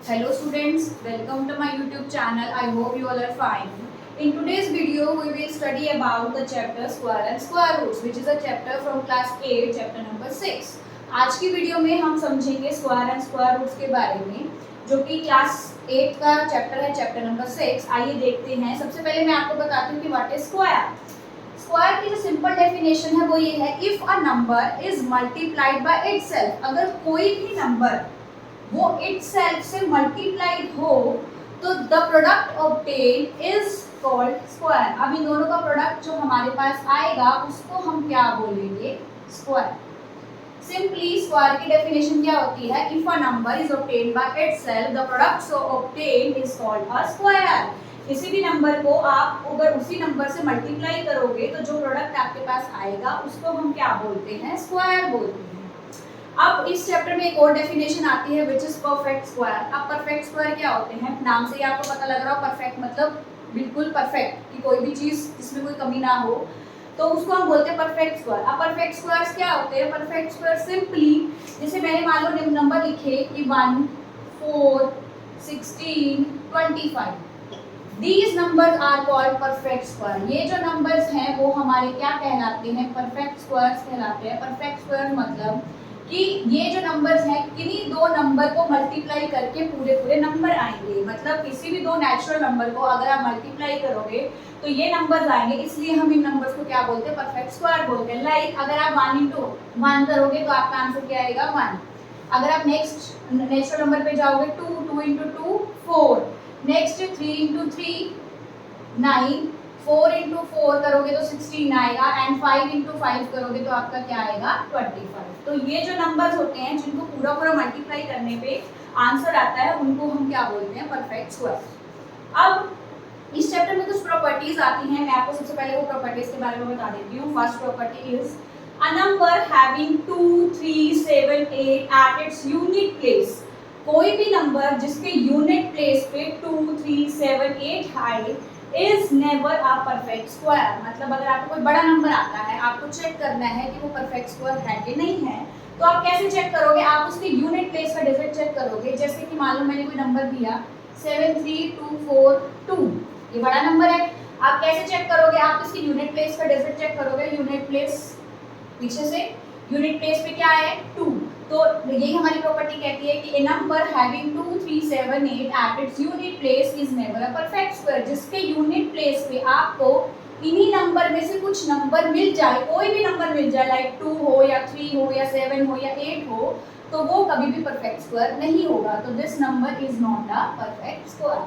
Hello students, welcome to my YouTube channel. I hope you all are fine. In today's video, we will study about the chapter square and square roots, which is a chapter from class 8, chapter number 6. आज की video में हम समझेंगे square and square roots के बारे में, जो कि क्लास 8 का चैप्टर है, चैप्टर नंबर 6. आइए देखते हैं. सबसे पहले मैं आपको बताती हूँ कि व्हाट इज स्क्वायर. स्क्वायर की जो सिंपल डेफिनेशन है वो ये है, if a number is multiplied by itself. अगर कोई भी नंबर वो इटसेल्फ से मल्टीप्लाइड हो तो the product obtain is called square. अब इन दोनों का प्रोडक्ट जो हमारे पास आएगा उसको हम क्या बोलेंगे? स्क्वायर. सिंपली स्क्वायर की डेफिनेशन क्या होती है? If a number is obtained by itself the product so obtained is called a square. किसी भी नंबर को आप अगर उसी नंबर से मल्टीप्लाई करोगे तो जो प्रोडक्ट आपके पास आएगा उसको हम क्या बोलते हैं? स्क्वायर बोलते हैं. अब इस चैप्टर में एक और डेफिनेशन आती है विच इज परफेक्ट स्क्वायर. अब परफेक्ट स्क्वायर क्या होते हैं? नाम से ही आपको पता लग रहा हो, परफेक्ट मतलब बिल्कुल परफेक्ट, कि कोई भी चीज जिसमें कोई कमी ना हो, तो उसको हम बोलते हैं परफेक्ट स्क्वायर. अब परफेक्ट स्क्वायर्स क्या होते हैं? परफेक्ट स्क्वायर सिंपली, जैसे मैंने मान लो नंबर लिखे कि 1, 4, 16, 25. These numbers are called perfect square. ये जो नंबर्स हैं वो हमारे क्या कहलाते हैं? परफेक्ट स्क्वायर्स कहलाते हैं. परफेक्ट स्क्वायर मतलब कि ये जो नंबर्स हैं किन्हीं दो नंबर को मल्टीप्लाई करके पूरे पूरे नंबर आएंगे. मतलब किसी भी दो नेचुरल नंबर को अगर आप मल्टीप्लाई करोगे तो ये नंबर्स आएंगे, इसलिए हम इन नंबर्स को क्या बोलते हैं? परफेक्ट स्क्वायर बोलते हैं. लाइक अगर आप 1 into 1 करोगे तो आपका आंसर क्या आएगा? 1. अगर आप नेक्स्ट नेचुरल नंबर पे जाओगे 2, 2 into 2 4, नेक्स्ट 3 into 3 9, 4 into 4 करोगे तो 16 आएगा, एंड 5 into 5 करोगे तो आपका क्या आएगा? 25. तो ये जो नंबर्स होते हैं जिनको पूरा पूरा मल्टीप्लाई करने पे आंसर आता है उनको हम क्या बोलते हैं? Perfect square. अब इस चैप्टर में कुछ प्रॉपर्टीज आती हैं. मैं आपको सबसे पहले वो प्रॉपर्टीज के बारे में बता देती हूँ. First property is a number having 2, 3, 7, 8 at its unit place. कोई भी नंबर जिसके यूनिट प्लेस पे 2, 3, 7, 8 आए is never a perfect square. मतलब अगर आपको कोई बड़ा नंबर आता है, आपको चेक करना है कि वो परफेक्ट स्क्वायर है कि नहीं है, तो आप कैसे चेक करोगे? आप उसके यूनिट प्लेस का डिजिट चेक करोगे. जैसे कि मान लो मैंने कोई नंबर दिया 73242, ये बड़ा नंबर है. आप कैसे चेक करोगे? आप इसकी यूनिट प्लेस का डिजिट चेक करोगे. यूनिट प्लेस पीछे से, यूनिट प्लेस पे क्या है? 2. तो यही हमारी प्रॉपर्टी कहती है कि a number having 2, 3, 7, 8 at its unit place is never a perfect square. जिसके यूनिट प्लेस पे आपको इन्हीं नंबर में से कुछ नंबर मिल जाए, कोई भी नंबर मिल जाए, लाइक 2 हो या 3 हो या 7 हो या 8 हो, तो वो कभी भी परफेक्ट स्क्वायर नहीं होगा. तो this number is not a perfect square.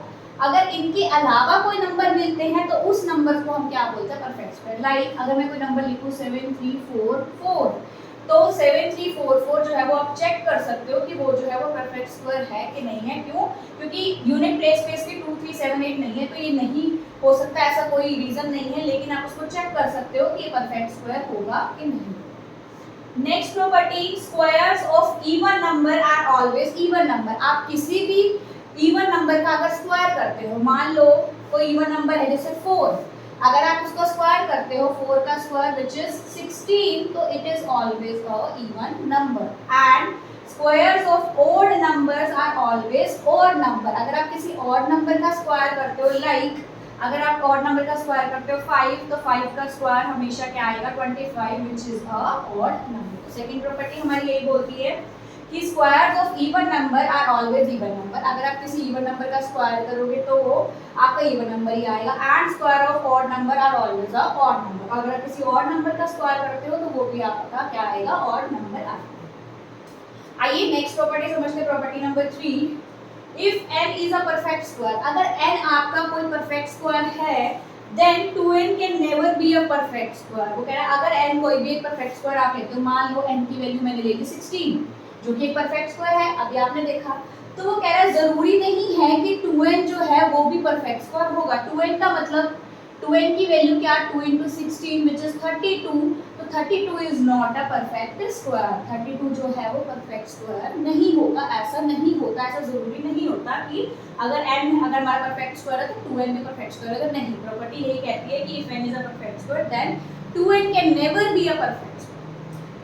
अगर इनके अलावा कोई नंबर मिलते हैं तो उस नंबर को हम क्या बोलते हैं? Perfect square. लाइक अगर मैं कोई नंबर लिखूं 7344, तो 7344 जो है वो आप चेक कर सकते हो कि वो जो है वो परफेक्ट स्क्वायर है कि नहीं है. क्यों? क्योंकि यूनिट प्लेस पे इसके 2, 3, 7, 8 नहीं है, तो ये नहीं हो सकता, ऐसा कोई रीजन नहीं है. लेकिन आप उसको चेक कर सकते हो कि ये परफेक्ट स्क्वायर होगा कि नहीं. Next property, squares of even number are always even number. आप किसी भी इवन नंबर का अगर स्क्वायर करते हो, मान लो कोई इवन नंबर है जैसे 4, अगर आप उसको स्क्वायर करते हो 4 का स्क्वायर विच इज 16, तो it is always a even number. And squares of odd numbers are always odd number. अगर आप किसी ऑड नंबर का स्क्वायर करते हो, लाइक अगर आप ऑड नंबर का स्क्वायर करते हो 5, तो 5 का स्क्वायर हमेशा क्या आएगा? 25 which is a odd number. Second property हमारी यही बोलती है कि squares of even number are always even number. अगर आप किसी इवन नंबर का स्क्वायर करोगे तो वो आपका इवन नंबर ही आएगा. And square of odd number are always a odd number. अगर आप किसी ऑड नंबर का स्क्वायर करते हो तो वो भी आपका क्या आएगा? ऑड नंबर आएगा. आइए नेक्स्ट प्रॉपर्टी समझते हैं. Property number 3, if n is a perfect square. अगर n आपका कोई परफेक्ट स्क्वायर है then 2n can never be a perfect square. वो कह रहा है अगर n कोई भी एक परफेक्ट स्क्वायर आप लेते हो, मान लो n की वैल्यू मैंने ले ली 16, जो कि एक परफेक्ट स्क्वायर है, अभी आपने देखा, तो वो कह रहा है जरूरी नहीं है कि 2n जो है वो भी परफेक्ट स्क्वायर होगा. 2n का मतलब 2n की वैल्यू क्या? 2 into 16 which is 32. तो 32 is not a perfect square. 32 जो है वो परफेक्ट स्क्वायर नहीं होगा. ऐसा नहीं होता, ऐसा जरूरी नहीं होता कि अगर n अगर हमारा परफेक्ट स्क्वायर है तो 2n भी परफेक्ट स्क्वायर है. तो नहीं, प्रॉपर्टी यही कहती है कि if n is a perfect square then 2n can never be a perfect square.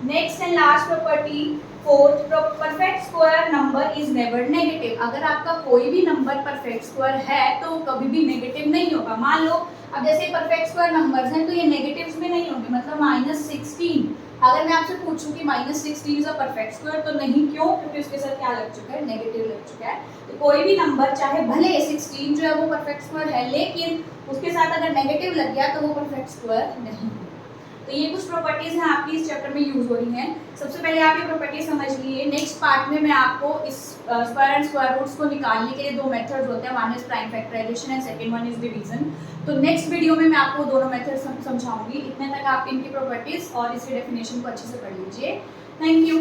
Next and last property, fourth, perfect square number number is never negative, अगर आपका कोई भी नंबर परफेक्ट स्क्वायर है तो कभी भी नेगेटिव नहीं होगा। मान लो अब जैसे परफेक्ट स्क्वायर नंबर्स हैं तो ये नेगेटिव्स में नहीं होंगे, मतलब -16 अगर मैं आपसे पूछूं कि -16 इज अ परफेक्ट स्क्वायर तो नहीं, क्यों? क्योंकि उसके साथ क्या लग चुका है, नेगेटिव लग चुका है। तो कोई भी नंबर चाहे भले 16 जो है वो परफेक्ट स्क्वायर है, लेकिन उसके साथ अगर नेगेटिव लग गया तो वो परफेक्ट स्क्वायर नहीं है। तो ये कुछ प्रॉपर्टीज हैं आपकी इस चैप्टर में यूज हो रही हैं। सबसे पहले आप ये प्रॉपर्टी समझ लिए। नेक्स्ट पार्ट में मैं आपको इस स्क्वायर एंड स्क्वायर रूट्स को निकालने के लिए दो मेथड्स होते हैं, one is prime factorisation and second one is division. तो नेक्स्ट वीडियो में मैं आपको दोनों मेथड समझाऊंगी। इतने तक आप इनकी प्रॉपर्टीज और इसके डेफिनेशन को अच्छे से पढ़ लीजिए। Thank you.